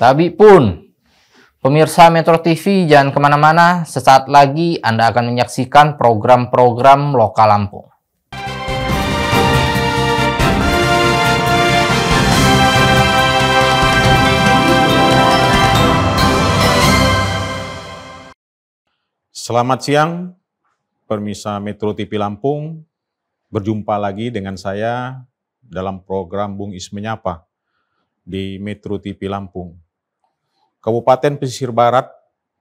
Tapi pun, pemirsa Metro TV jangan kemana-mana, sesaat lagi Anda akan menyaksikan program-program lokal Lampung. Selamat siang, pemirsa Metro TV Lampung. Berjumpa lagi dengan saya dalam program Bung Is Menyapa di Metro TV Lampung. Kabupaten Pesisir Barat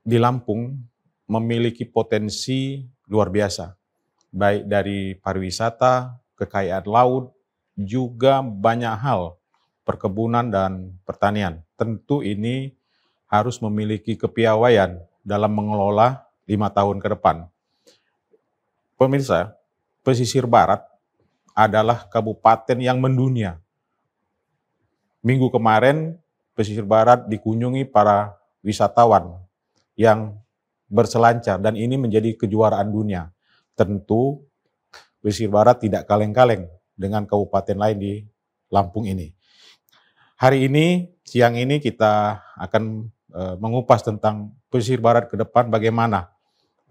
di Lampung memiliki potensi luar biasa, baik dari pariwisata, kekayaan laut, juga banyak hal, perkebunan dan pertanian. Tentu ini harus memiliki kepiawaian dalam mengelola 5 tahun ke depan. Pemirsa, Pesisir Barat adalah kabupaten yang mendunia. Minggu kemarin, Pesisir Barat dikunjungi para wisatawan yang berselancar dan ini menjadi kejuaraan dunia. Tentu Pesisir Barat tidak kaleng-kaleng dengan kabupaten lain di Lampung ini. Hari ini, siang ini kita akan mengupas tentang Pesisir Barat ke depan bagaimana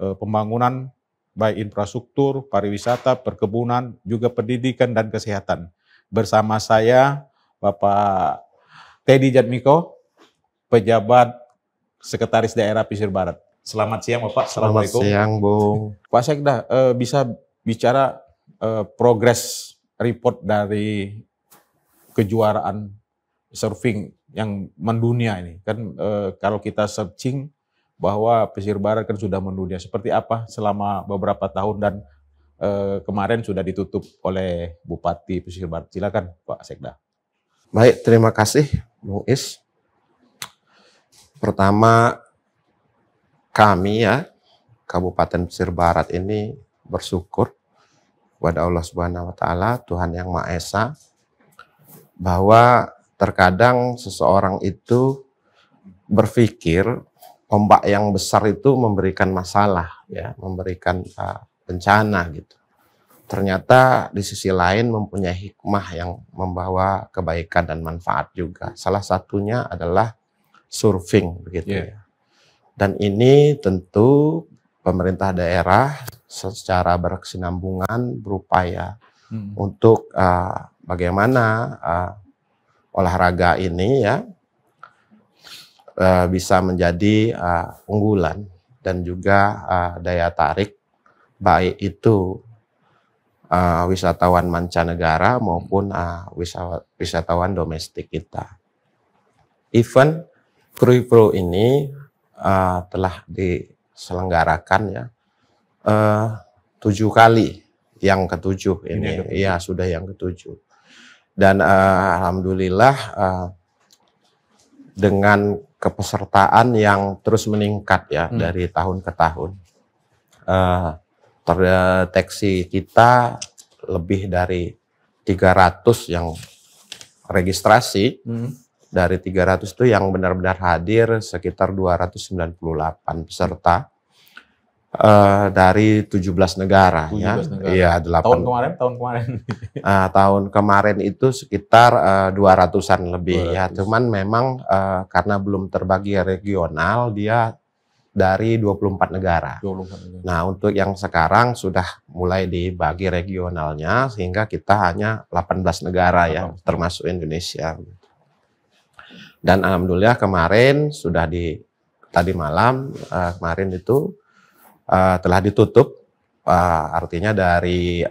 pembangunan baik infrastruktur, pariwisata, perkebunan, juga pendidikan dan kesehatan. Bersama saya Bapak Teddy Jatmiko, pejabat Sekretaris Daerah Pesisir Barat. Selamat siang Bapak. Assalamualaikum. Selamat siang Bung. Pak Sekda, bisa bicara progres report dari kejuaraan surfing yang mendunia ini. Kan kalau kita searching bahwa Pesisir Barat kan sudah mendunia. Seperti apa selama beberapa tahun dan kemarin sudah ditutup oleh Bupati Pesisir Barat. Silakan Pak Sekda. Baik, terima kasih Bung Is. Pertama, kami ya, Kabupaten Pesisir Barat ini bersyukur kepada Allah Subhanahu wa Ta'ala, Tuhan Yang Maha Esa, bahwa terkadang seseorang itu berpikir ombak yang besar itu memberikan masalah, ya, memberikan bencana gitu. Ternyata di sisi lain mempunyai hikmah yang membawa kebaikan dan manfaat juga. Salah satunya adalah surfing, begitu ya. Dan ini tentu pemerintah daerah secara berkesinambungan berupaya untuk bagaimana olahraga ini ya bisa menjadi unggulan dan juga daya tarik baik itu wisatawan mancanegara maupun wisatawan domestik kita. Event Krui Pro ini telah diselenggarakan ya 7 kali, yang ke-7 ini ya, sudah yang ke-7. Dan alhamdulillah dengan kepesertaan yang terus meningkat ya dari tahun ke tahun. Terdeteksi kita lebih dari 300 yang registrasi. Dari 300 itu yang benar-benar hadir sekitar 298 peserta dari 17 negara. 17 negara. Ya, 8. Tahun kemarin. Tahun kemarin itu sekitar 200-an lebih 200. Ya. Cuman memang karena belum terbagi regional, dia dari 24 negara. 24 negara. Nah, untuk yang sekarang sudah mulai dibagi regionalnya sehingga kita hanya 18 negara ya, termasuk Indonesia. Dan alhamdulillah kemarin sudah tadi malam kemarin itu telah ditutup, artinya dari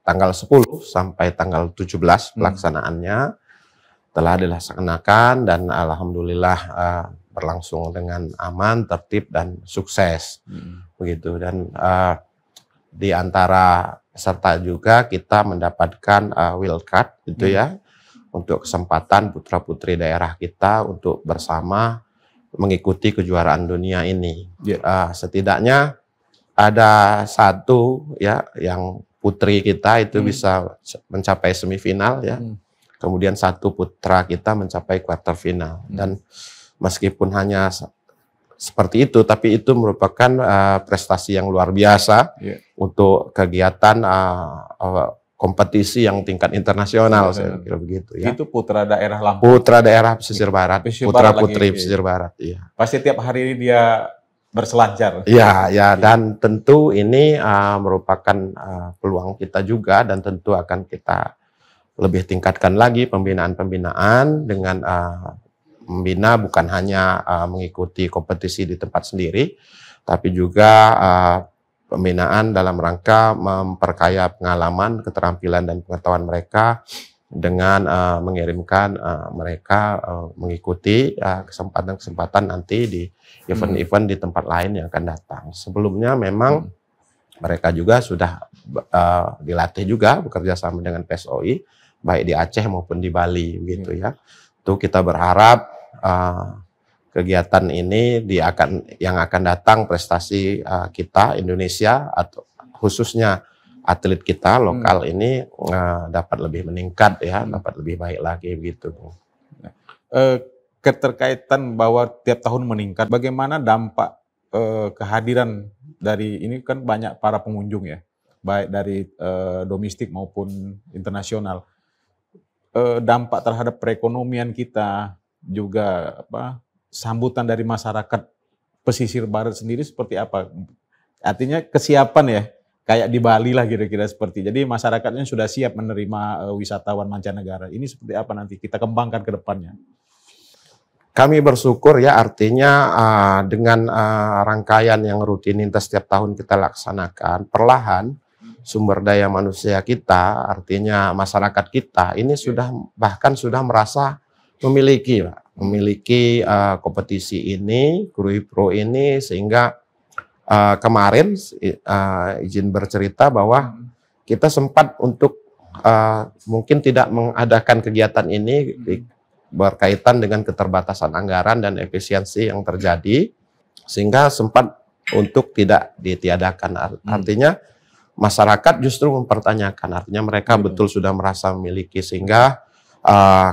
tanggal 10 sampai tanggal 17 pelaksanaannya telah dilaksanakan dan alhamdulillah berlangsung dengan aman, tertib dan sukses. Begitu. Dan di antara peserta juga kita mendapatkan wildcard gitu ya, untuk kesempatan putra-putri daerah kita untuk bersama mengikuti kejuaraan dunia ini. Setidaknya ada satu ya yang putri kita itu bisa mencapai semifinal ya. Kemudian satu putra kita mencapai quarter final. Dan meskipun hanya seperti itu, tapi itu merupakan prestasi yang luar biasa untuk kegiatan kompetisi yang tingkat internasional, saya kira begitu ya. Itu putra daerah Lampung. Putra daerah pesisir barat, putra putri pesisir barat. Iya. Pasti tiap hari dia berselancar. Iya, ya, dan tentu ini merupakan peluang kita juga, dan tentu akan kita lebih tingkatkan lagi pembinaan-pembinaan dengan membina bukan hanya mengikuti kompetisi di tempat sendiri, tapi juga pembinaan dalam rangka memperkaya pengalaman, keterampilan, dan pengetahuan mereka dengan mengirimkan mereka mengikuti kesempatan-kesempatan nanti di event-event di tempat lain yang akan datang. Sebelumnya memang mereka juga sudah dilatih juga bekerja sama dengan PSOI, baik di Aceh maupun di Bali, gitu ya. Itu kita berharap kegiatan ini yang akan datang prestasi kita Indonesia atau khususnya atlet kita lokal ini dapat lebih meningkat ya, dapat lebih baik lagi begitu. Keterkaitan bahwa tiap tahun meningkat, bagaimana dampak kehadiran dari ini, kan banyak para pengunjung ya, baik dari domestik maupun internasional. Dampak terhadap perekonomian kita juga sambutan dari masyarakat pesisir barat sendiri seperti apa? Artinya kesiapan ya, kayak di Bali lah kira-kira seperti. Jadi masyarakatnya sudah siap menerima wisatawan mancanegara. Ini seperti apa nanti kita kembangkan ke depannya? Kami bersyukur ya, artinya dengan rangkaian yang rutinitas setiap tahun kita laksanakan, perlahan sumber daya manusia kita, artinya masyarakat kita ini bahkan sudah merasa memiliki kompetisi ini, Krui Pro ini, sehingga kemarin izin bercerita bahwa kita sempat untuk mungkin tidak mengadakan kegiatan ini berkaitan dengan keterbatasan anggaran dan efisiensi yang terjadi, sehingga sempat untuk tidak ditiadakan. Artinya masyarakat justru mempertanyakan, artinya mereka betul sudah merasa memiliki, sehingga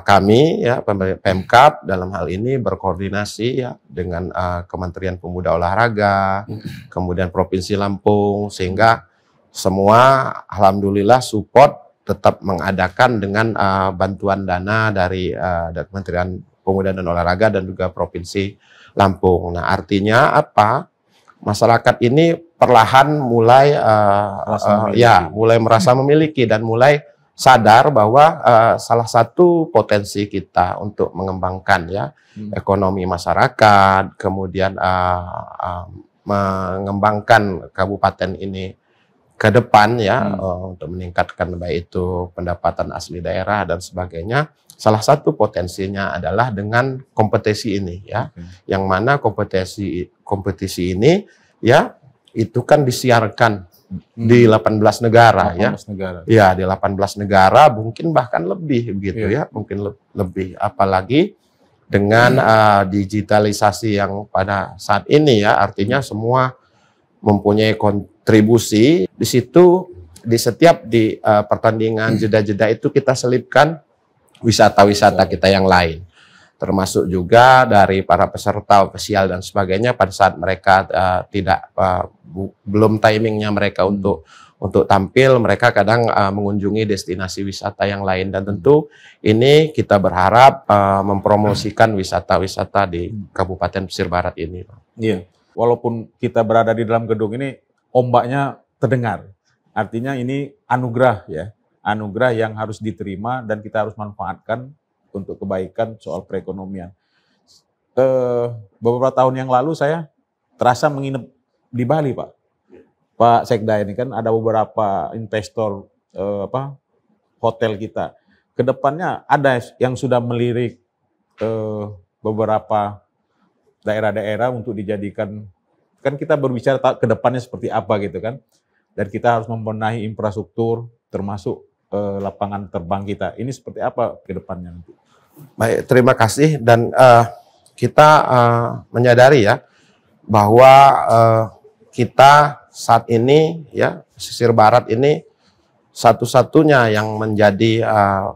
kami ya Pemkab dalam hal ini berkoordinasi ya dengan Kementerian Pemuda Olahraga, kemudian Provinsi Lampung, sehingga semua alhamdulillah support tetap mengadakan dengan bantuan dana dari Kementerian Pemuda dan Olahraga dan juga Provinsi Lampung. Nah, artinya apa? Masyarakat ini perlahan mulai mulai merasa memiliki dan mulai sadar bahwa salah satu potensi kita untuk mengembangkan ya ekonomi masyarakat, kemudian mengembangkan kabupaten ini ke depan ya untuk meningkatkan baik itu pendapatan asli daerah dan sebagainya. Salah satu potensinya adalah dengan kompetisi ini ya, yang mana kompetisi ini ya itu kan disiarkan di 18 negara 18 negara. Ya, di 18 negara mungkin bahkan lebih begitu ya, mungkin lebih, apalagi dengan digitalisasi yang pada saat ini ya, artinya semua mempunyai kontribusi di situ. Di setiap pertandingan jeda-jeda itu kita selipkan wisata-wisata kita yang lain, termasuk juga dari para peserta ofisial dan sebagainya pada saat mereka belum timingnya mereka untuk tampil, mereka kadang mengunjungi destinasi wisata yang lain, dan tentu ini kita berharap mempromosikan wisata-wisata di Kabupaten Pesisir Barat ini. Iya, walaupun kita berada di dalam gedung ini, ombaknya terdengar. Artinya ini anugerah ya, anugerah yang harus diterima dan kita harus manfaatkan untuk kebaikan soal perekonomian. Beberapa tahun yang lalu saya terasa menginap di Bali, Pak Sekda, ini kan ada beberapa investor hotel kita. Kedepannya ada yang sudah melirik beberapa daerah-daerah untuk dijadikan, kan kita berbicara kedepannya seperti apa gitu kan, dan kita harus membenahi infrastruktur termasuk lapangan terbang kita. Ini seperti apa ke depannya nanti? Baik, terima kasih. Dan kita menyadari ya bahwa kita saat ini ya pesisir barat ini satu-satunya yang menjadi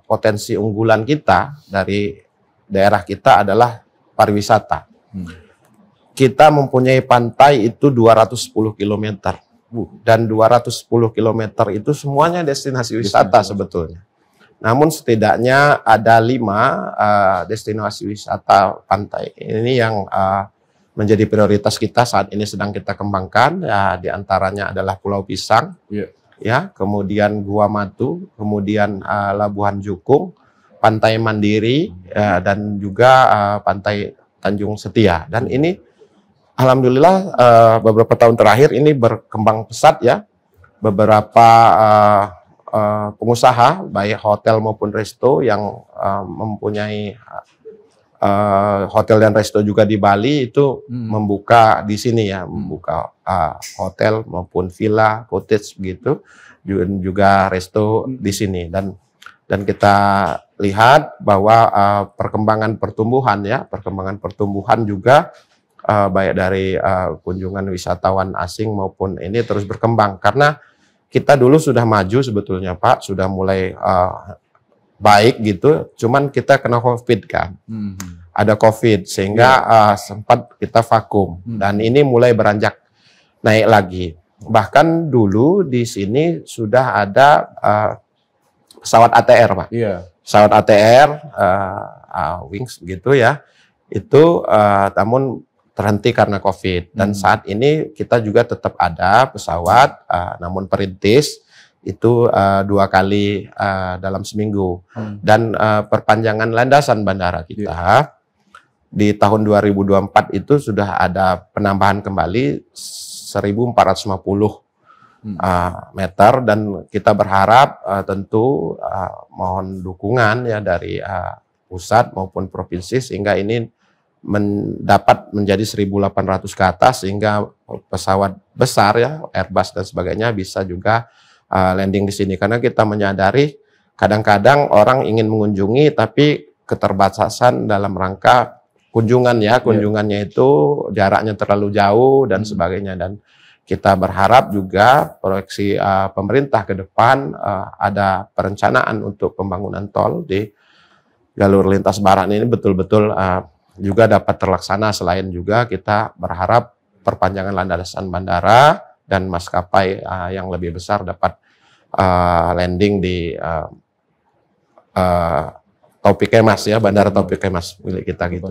potensi unggulan kita dari daerah kita adalah pariwisata. Kita mempunyai pantai itu 210 km. dan 210 km itu semuanya destinasi wisata sebetulnya. Namun setidaknya ada 5 destinasi wisata pantai ini yang menjadi prioritas kita saat ini sedang kita kembangkan. Ya, di antaranya adalah Pulau Pisang, ya, kemudian Gua Matu, kemudian Labuhan Jukung, Pantai Mandiri, dan juga Pantai Tanjung Setia. Dan ini alhamdulillah beberapa tahun terakhir ini berkembang pesat ya. Beberapa pengusaha baik hotel maupun resto yang mempunyai hotel dan resto juga di Bali itu membuka di sini ya, membuka hotel maupun villa, cottage begitu, juga resto di sini. Dan kita lihat bahwa perkembangan pertumbuhan juga baik dari kunjungan wisatawan asing maupun ini terus berkembang, karena kita dulu sudah maju sebetulnya Pak, sudah mulai baik gitu, cuman kita kena COVID kan, ada COVID sehingga sempat kita vakum, dan ini mulai beranjak naik lagi. Bahkan dulu di sini sudah ada pesawat ATR Pak, pesawat ATR Wings gitu ya, itu namun terhenti karena COVID. Dan saat ini kita juga tetap ada pesawat, namun perintis itu 2 kali dalam seminggu. Dan perpanjangan landasan bandara kita di tahun 2024 itu sudah ada penambahan kembali 1.450 meter, dan kita berharap tentu mohon dukungan ya dari pusat maupun provinsi sehingga ini dapat menjadi 1.800 ke atas, sehingga pesawat besar ya Airbus dan sebagainya bisa juga landing di sini. Karena kita menyadari kadang-kadang orang ingin mengunjungi tapi keterbatasan dalam rangka kunjungan ya, kunjungannya itu jaraknya terlalu jauh dan sebagainya. Dan kita berharap juga proyeksi pemerintah ke depan ada perencanaan untuk pembangunan tol di jalur lintas barat ini betul-betul juga dapat terlaksana. Selain juga kita berharap perpanjangan landasan bandara dan maskapai yang lebih besar dapat landing di Taufik Kemas ya, Bandara Taufik Kemas milik kita gitu.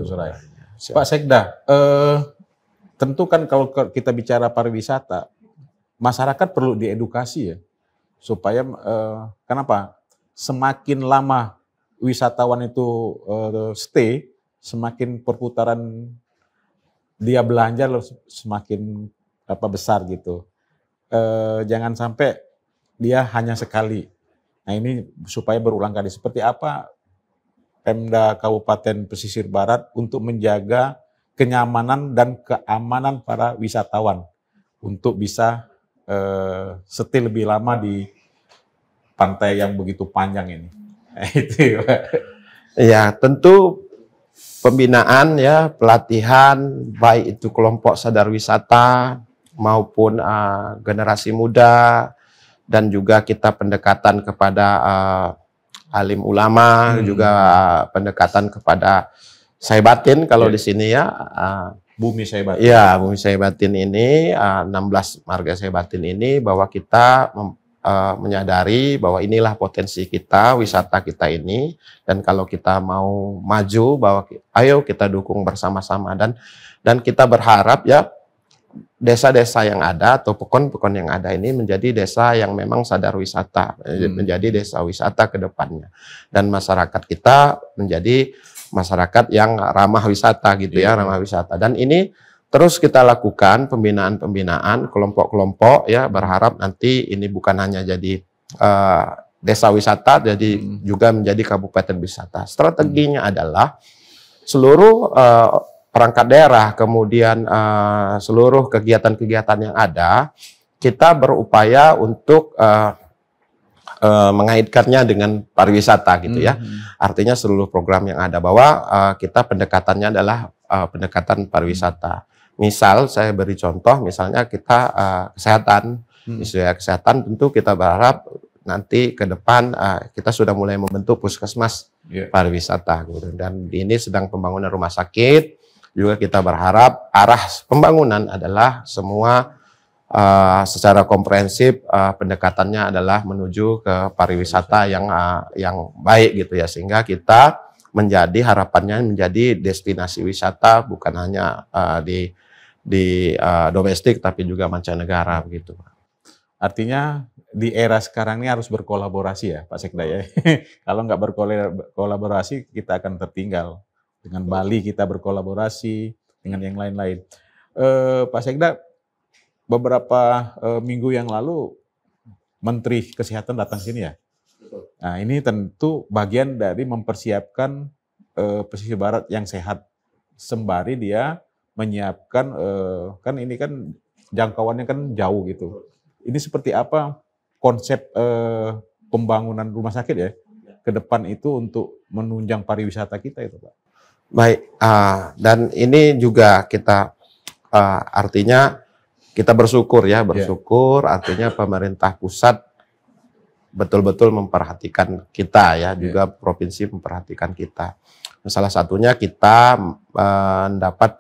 Pak Sekda, tentu kan kalau kita bicara pariwisata, masyarakat perlu diedukasi ya, supaya kenapa? Semakin lama wisatawan itu stay, semakin perputaran dia belanja semakin besar gitu. Jangan sampai dia hanya sekali. Nah ini supaya berulang kali. Seperti apa Pemda Kabupaten Pesisir Barat untuk menjaga kenyamanan dan keamanan para wisatawan untuk bisa stay lebih lama di pantai yang begitu panjang ini? Itu ya, tentu pembinaan ya, pelatihan baik itu kelompok sadar wisata maupun generasi muda, dan juga kita pendekatan kepada alim ulama, juga pendekatan kepada Saibatin kalau di sini ya, Bumi Saibatin. Ya, Bumi Saibatin ini 16 marga Saibatin ini, bahwa kita menyadari bahwa inilah potensi kita, wisata kita ini, dan kalau kita mau maju, bahwa ayo kita dukung bersama-sama, dan kita berharap ya desa-desa yang ada atau pekon-pekon yang ada ini menjadi desa yang memang sadar wisata, menjadi desa wisata ke depannya, dan masyarakat kita menjadi masyarakat yang ramah wisata gitu ya, ramah wisata. Dan ini terus kita lakukan pembinaan kelompok-kelompok ya, berharap nanti ini bukan hanya jadi desa wisata, jadi juga menjadi kabupaten wisata. Strateginya adalah seluruh perangkat daerah, kemudian seluruh kegiatan-kegiatan yang ada, kita berupaya untuk mengaitkannya dengan pariwisata gitu ya. Artinya seluruh program yang ada, bahwa kita pendekatannya adalah pendekatan pariwisata. Misal saya beri contoh, misalnya kita kesehatan, misalnya kesehatan, tentu kita berharap nanti ke depan kita sudah mulai membentuk puskesmas pariwisata gitu. Dan ini sedang pembangunan rumah sakit, juga kita berharap arah pembangunan adalah semua secara komprehensif pendekatannya adalah menuju ke pariwisata yang baik gitu ya, sehingga kita harapannya menjadi destinasi wisata bukan hanya di domestik tapi juga mancanegara begitu. Artinya di era sekarang ini harus berkolaborasi ya Pak Sekda ya. Kalau nggak berkolaborasi kita akan tertinggal. Dengan Bali kita berkolaborasi, dengan yang lain-lain. Pak Sekda, beberapa minggu yang lalu Menteri Kesehatan datang sini ya. Nah ini tentu bagian dari mempersiapkan pesisir barat yang sehat. Sembari dia menyiapkan, kan ini kan jangkauannya kan jauh gitu. Ini seperti apa konsep pembangunan rumah sakit ya ke depan itu untuk menunjang pariwisata kita itu Pak? Baik, dan ini juga kita artinya kita bersyukur ya, artinya pemerintah pusat betul-betul memperhatikan kita ya, juga provinsi memperhatikan kita. Salah satunya kita mendapat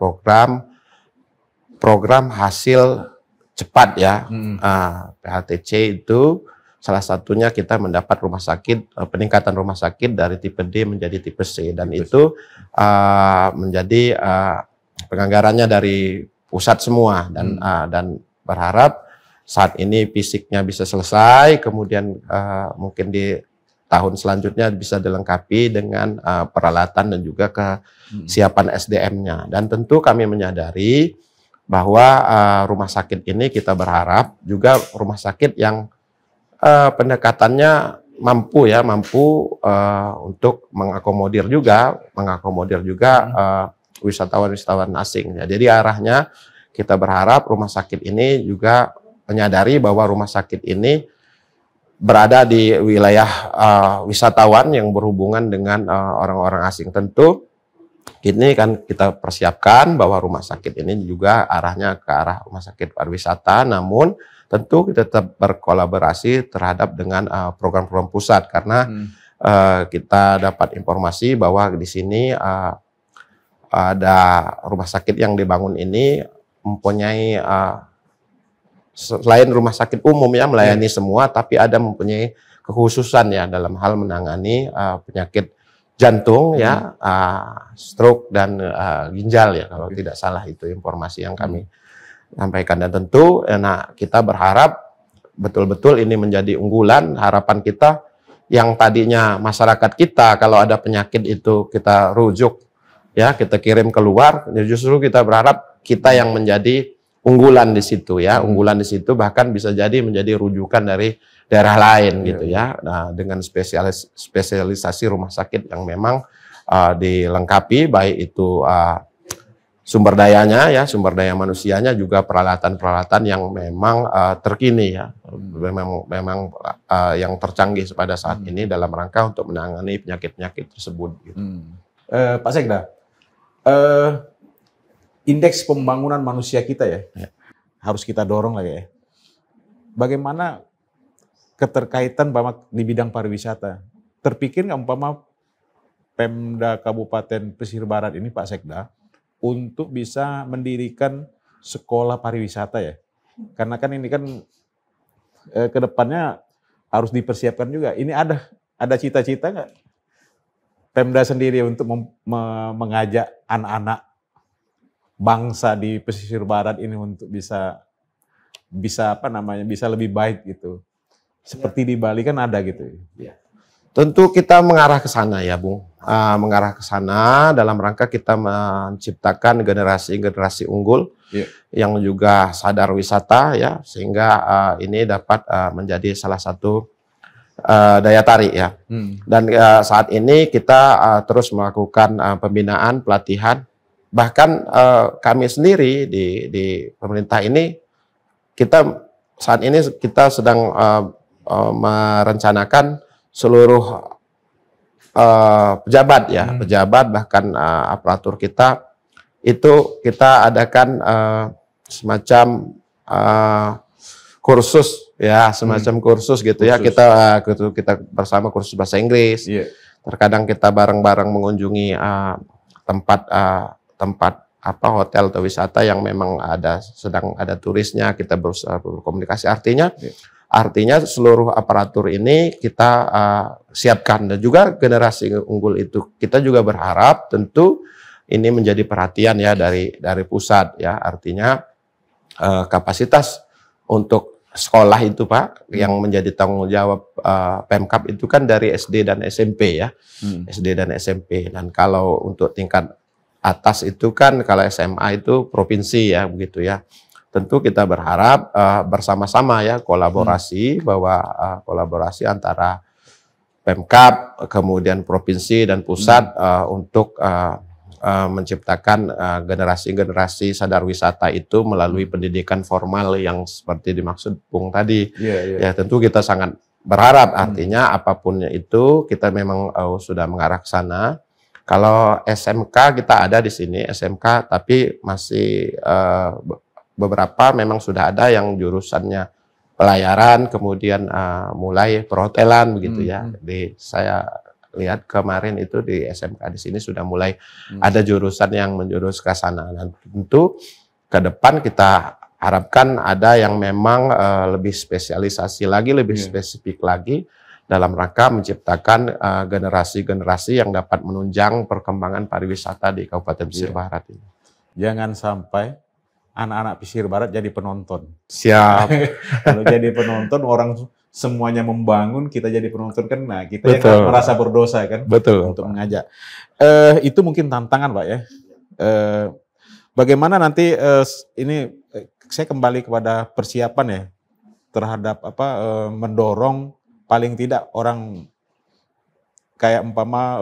program hasil cepat ya, PHTC itu salah satunya kita mendapat rumah sakit, peningkatan rumah sakit dari tipe D menjadi tipe C, dan itu menjadi penganggarannya dari pusat semua, dan berharap saat ini fisiknya bisa selesai, kemudian mungkin di tahun selanjutnya bisa dilengkapi dengan peralatan dan juga kesiapan SDM-nya. Dan tentu kami menyadari bahwa rumah sakit ini kita berharap juga rumah sakit yang pendekatannya mampu untuk mengakomodir juga wisatawan-wisatawan asing. Ya, jadi arahnya kita berharap rumah sakit ini juga menyadari bahwa rumah sakit ini berada di wilayah wisatawan yang berhubungan dengan orang-orang asing. Tentu ini kan kita persiapkan bahwa rumah sakit ini juga arahnya ke arah rumah sakit pariwisata, namun tentu kita tetap berkolaborasi terhadap dengan program-program pusat, karena kita dapat informasi bahwa di sini ada rumah sakit yang dibangun ini mempunyai selain rumah sakit umum ya melayani semua, tapi ada mempunyai kekhususan ya dalam hal menangani penyakit jantung ya, stroke dan ginjal ya, kalau tidak salah itu informasi yang kami sampaikan. Dan tentu kita berharap betul-betul ini menjadi unggulan. Harapan kita yang tadinya masyarakat kita kalau ada penyakit itu kita rujuk ya, kita kirim keluar, justru kita berharap kita yang menjadi unggulan di situ ya, unggulan di situ, bahkan bisa jadi menjadi rujukan dari daerah lain gitu ya. Nah, dengan spesialisasi rumah sakit yang memang dilengkapi, baik itu sumber dayanya ya, sumber daya manusianya, juga peralatan-peralatan yang memang terkini ya, memang yang tercanggih pada saat ini dalam rangka untuk menangani penyakit-penyakit tersebut. Gitu. Pak Sekda, indeks pembangunan manusia kita ya, harus kita dorong lagi ya. Bagaimana keterkaitan di bidang pariwisata? Terpikir nggak umpama Pemda Kabupaten Pesisir Barat ini Pak Sekda untuk bisa mendirikan sekolah pariwisata ya? Karena kan ini kan kedepannya harus dipersiapkan juga. Ini ada cita-cita nggak Pemda sendiri untuk mengajak anak-anak bangsa di Pesisir Barat ini untuk bisa lebih baik gitu. Seperti di Bali kan ada gitu. Ya. Tentu kita mengarah ke sana ya, Bung. Mengarah ke sana dalam rangka kita menciptakan generasi unggul yang juga sadar wisata ya, sehingga ini dapat menjadi salah satu daya tarik ya. Dan saat ini kita terus melakukan pembinaan, pelatihan. Bahkan kami sendiri di pemerintah ini saat ini kita sedang merencanakan seluruh pejabat ya, pejabat bahkan aparatur kita itu kita adakan semacam kursus ya, semacam kursus gitu ya. Kita bersama kursus bahasa Inggris. Terkadang kita bareng-bareng mengunjungi tempat hotel atau wisata yang memang sedang ada turisnya, kita berusaha berkomunikasi. Artinya seluruh aparatur ini kita siapkan, dan juga generasi unggul itu kita juga berharap tentu ini menjadi perhatian ya dari pusat ya. Artinya kapasitas untuk sekolah itu Pak, yang menjadi tanggung jawab Pemkab itu kan dari SD dan SMP ya. SD dan SMP. Dan kalau untuk tingkat atas itu kan, kalau SMA itu provinsi ya, begitu ya. Tentu kita berharap bersama-sama ya kolaborasi, bahwa kolaborasi antara Pemkab, kemudian provinsi dan pusat untuk menciptakan generasi-generasi sadar wisata itu melalui pendidikan formal yang seperti dimaksud Bung tadi. Ya tentu kita sangat berharap, artinya apapun itu kita memang sudah mengarah ke sana. Kalau SMK kita ada di sini SMK, tapi masih beberapa memang sudah ada yang jurusannya pelayaran, kemudian mulai perhotelan begitu ya. Saya lihat kemarin itu di SMK di sini sudah mulai ada jurusan yang menjurus ke sana. Dan tentu ke depan kita harapkan ada yang memang lebih spesialisasi lagi, lebih spesifik lagi dalam rangka menciptakan generasi-generasi yang dapat menunjang perkembangan pariwisata di Kabupaten Pesisir Barat ini. Jangan sampai anak-anak Pesisir Barat jadi penonton. Siap. Kalau jadi penonton, orang semuanya membangun, kita jadi penonton kan, nah kita yang merasa berdosa kan. Betul. Untuk mengajak. Itu mungkin tantangan Pak ya. Bagaimana nanti ini saya kembali kepada persiapan ya terhadap mendorong paling tidak orang kayak umpama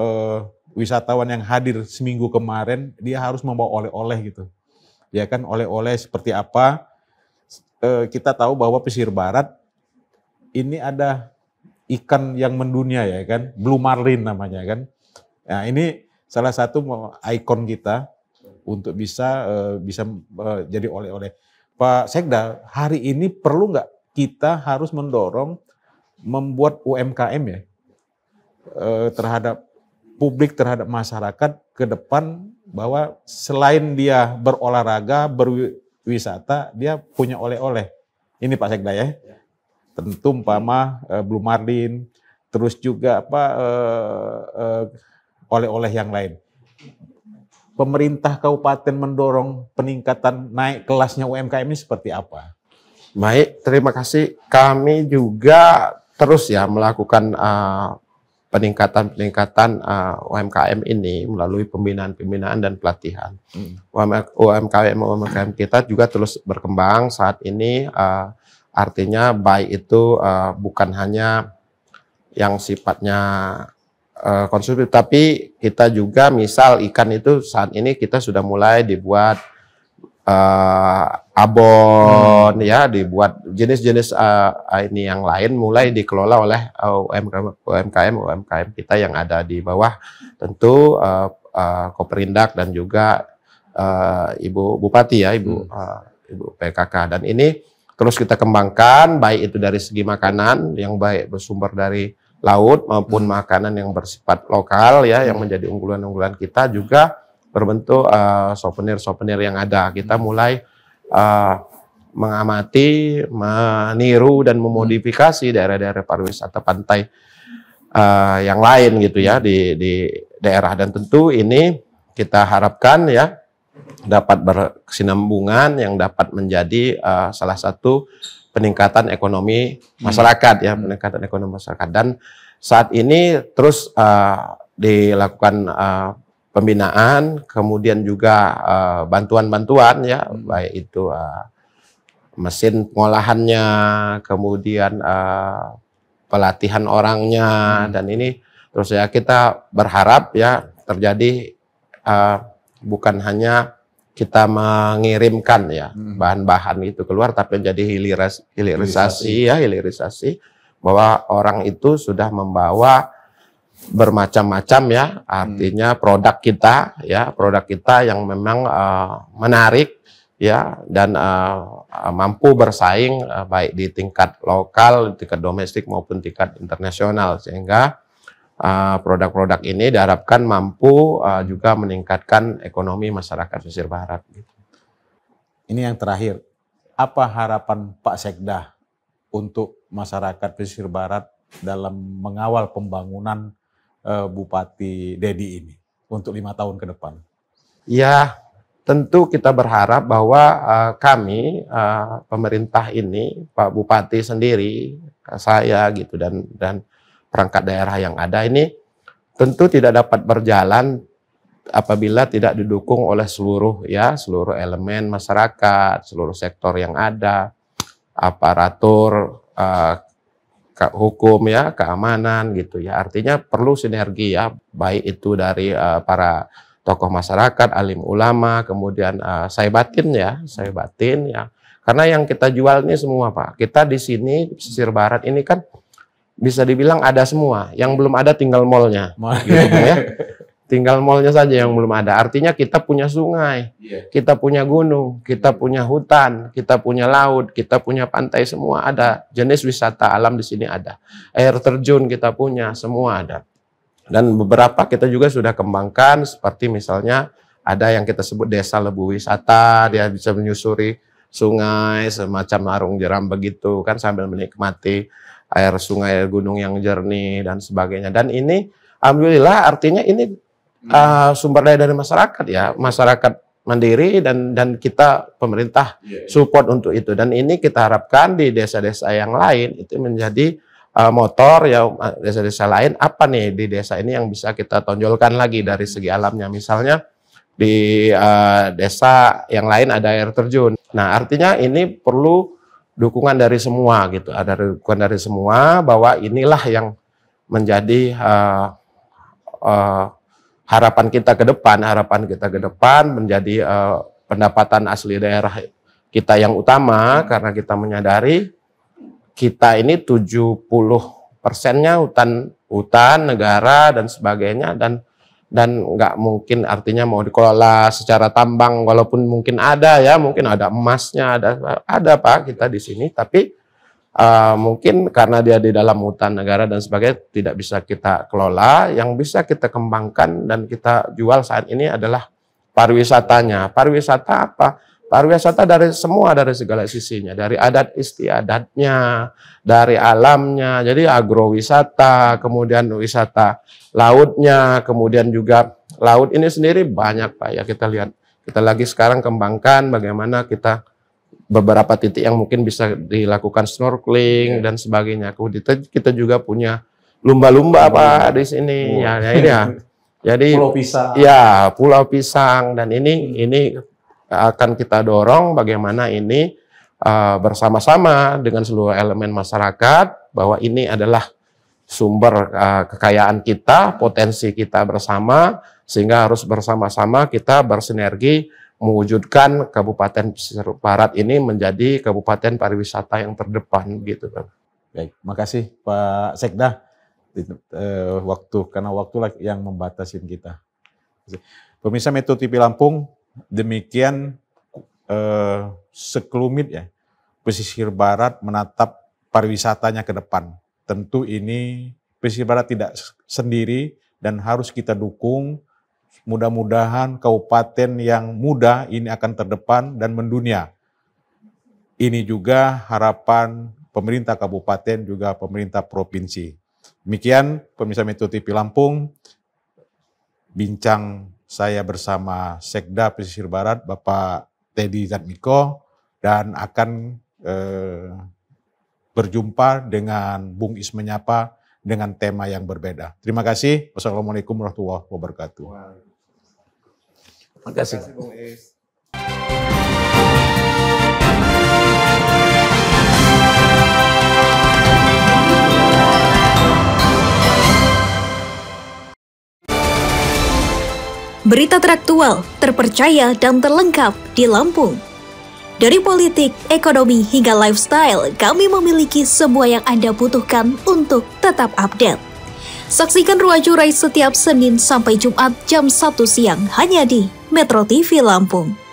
wisatawan yang hadir seminggu kemarin, dia harus membawa oleh-oleh gitu. Ya kan, oleh-oleh seperti apa? Kita tahu bahwa Pesisir Barat ini ada ikan yang mendunia ya kan, blue marlin namanya kan. Nah ini salah satu ikon kita untuk bisa jadi oleh-oleh. Pak Sekda, hari ini perlu nggak kita harus mendorong membuat UMKM ya terhadap publik, terhadap masyarakat ke depan, bahwa selain dia berolahraga, berwisata, dia punya oleh-oleh. Ini Pak Sekda ya. Tentu umpama blue marlin, terus juga oleh-oleh yang lain. Pemerintah kabupaten mendorong peningkatan naik kelasnya UMKM ini seperti apa? Baik, terima kasih. Kami juga terus ya melakukan peningkatan UMKM ini melalui pembinaan dan pelatihan. UMKM kita juga terus berkembang saat ini. Artinya baik itu bukan hanya yang sifatnya konsumtif, tapi kita juga misal ikan itu saat ini kita sudah mulai dibuat abon ya, dibuat jenis-jenis ini yang lain mulai dikelola oleh UMKM kita yang ada di bawah tentu Koperindak dan juga Ibu Bupati ya, Ibu PKK. Dan ini terus kita kembangkan, baik itu dari segi makanan yang baik bersumber dari laut maupun makanan yang bersifat lokal ya, yang menjadi unggulan-unggulan kita, juga berbentuk souvenir-souvenir yang ada. Kita mulai mengamati, meniru dan memodifikasi daerah-daerah pariwisata pantai yang lain gitu ya di daerah. Dan tentu ini kita harapkan ya dapat berkesinambungan yang dapat menjadi salah satu peningkatan ekonomi masyarakat ya, peningkatan ekonomi masyarakat. Dan saat ini terus dilakukan pembinaan, kemudian juga bantuan-bantuan ya, baik itu mesin pengolahannya, kemudian pelatihan orangnya, dan ini terus ya kita berharap ya terjadi bukan hanya kita mengirimkan ya bahan-bahan itu keluar, tapi menjadi hilirisasi bahwa orang itu sudah membawa bermacam-macam ya, artinya produk kita yang memang menarik ya, dan mampu bersaing baik di tingkat lokal, di tingkat domestik maupun tingkat internasional, sehingga produk-produk ini diharapkan mampu juga meningkatkan ekonomi masyarakat pesisir barat. Ini yang terakhir, apa harapan Pak Sekda untuk masyarakat pesisir barat dalam mengawal pembangunan Bupati Dedi ini untuk 5 tahun ke depan? Ya, tentu kita berharap bahwa kami, pemerintah ini, Pak Bupati sendiri, saya gitu, dan perangkat daerah yang ada ini tentu tidak dapat berjalan apabila tidak didukung oleh seluruh elemen masyarakat, seluruh sektor yang ada, aparatur hukum ya, keamanan gitu ya. Artinya perlu sinergi ya, baik itu dari para tokoh masyarakat, alim ulama, kemudian saya batin ya. Karena yang kita jual ini semua Pak. Kita di sini pesisir barat ini kan bisa dibilang ada semua. Yang belum ada tinggal mallnya, gitu ya. Tinggal mallnya saja yang belum ada. Artinya kita punya sungai, kita punya gunung, kita punya hutan, kita punya laut, kita punya pantai, semua ada. Jenis wisata alam di sini ada. Air terjun kita punya, semua ada. Dan beberapa kita juga sudah kembangkan, seperti misalnya ada yang kita sebut desa lebu wisata, dia bisa menyusuri sungai semacam arung jeram begitu kan, sambil menikmati air sungai, air gunung yang jernih dan sebagainya. Dan ini alhamdulillah artinya ini sumber daya dari masyarakat ya, masyarakat mandiri dan kita pemerintah support untuk itu. Dan ini kita harapkan di desa-desa yang lain itu menjadi motor ya, desa-desa lain apa nih di desa ini yang bisa kita tonjolkan lagi dari segi alamnya. Misalnya di desa yang lain ada air terjun. Nah, artinya ini perlu dukungan dari semua gitu. Ada dukungan dari semua bahwa inilah yang menjadi harapan kita ke depan menjadi pendapatan asli daerah kita yang utama, karena kita menyadari kita ini 70%-nya hutan negara dan sebagainya, dan nggak mungkin artinya mau dikelola secara tambang, walaupun mungkin ada ya, mungkin ada emasnya, ada Pak kita di sini, tapi mungkin karena dia di dalam hutan negara dan sebagainya tidak bisa kita kelola. Yang bisa kita kembangkan dan kita jual saat ini adalah pariwisatanya. Pariwisata apa? Pariwisata dari segala sisinya, dari adat istiadatnya, dari alamnya, jadi agrowisata, kemudian wisata lautnya, kemudian juga laut ini sendiri banyak Pak ya, kita lihat. Kita lagi sekarang kembangkan bagaimana kita beberapa titik yang mungkin bisa dilakukan snorkeling dan sebagainya. Kemudian kita juga punya lumba-lumba Pak di sini. Ya ini ya. Jadi Pulau Pisang. Ya, Pulau Pisang, dan ini akan kita dorong bagaimana ini bersama-sama dengan seluruh elemen masyarakat, bahwa ini adalah sumber kekayaan kita, potensi kita bersama, sehingga harus bersama-sama kita bersinergi mewujudkan Kabupaten Pesisir Barat ini menjadi kabupaten pariwisata yang terdepan gitu kan. Baik, makasih Pak Sekda. Karena waktu yang membatasi kita. Pemirsa Metro TV Lampung, demikian sekelumit ya pesisir barat menatap pariwisatanya ke depan. Tentu ini pesisir barat tidak sendiri dan harus kita dukung. Mudah-mudahan kabupaten yang muda ini akan terdepan dan mendunia. Ini juga harapan pemerintah kabupaten juga pemerintah provinsi. Demikian pemirsa Metro TV Lampung, bincang saya bersama Sekda Pesisir Barat, Bapak Teddy Zatmiko, dan akan berjumpa dengan Bung Is Menyapa dengan tema yang berbeda. Terima kasih. Wassalamualaikum warahmatullahi wabarakatuh. Terima kasih Bung Is. Berita teraktual, terpercaya dan terlengkap di Lampung. Dari politik, ekonomi, hingga lifestyle, kami memiliki semua yang Anda butuhkan untuk tetap update. Saksikan Ruang Jurai setiap Senin sampai Jumat jam 1 siang hanya di Metro TV Lampung.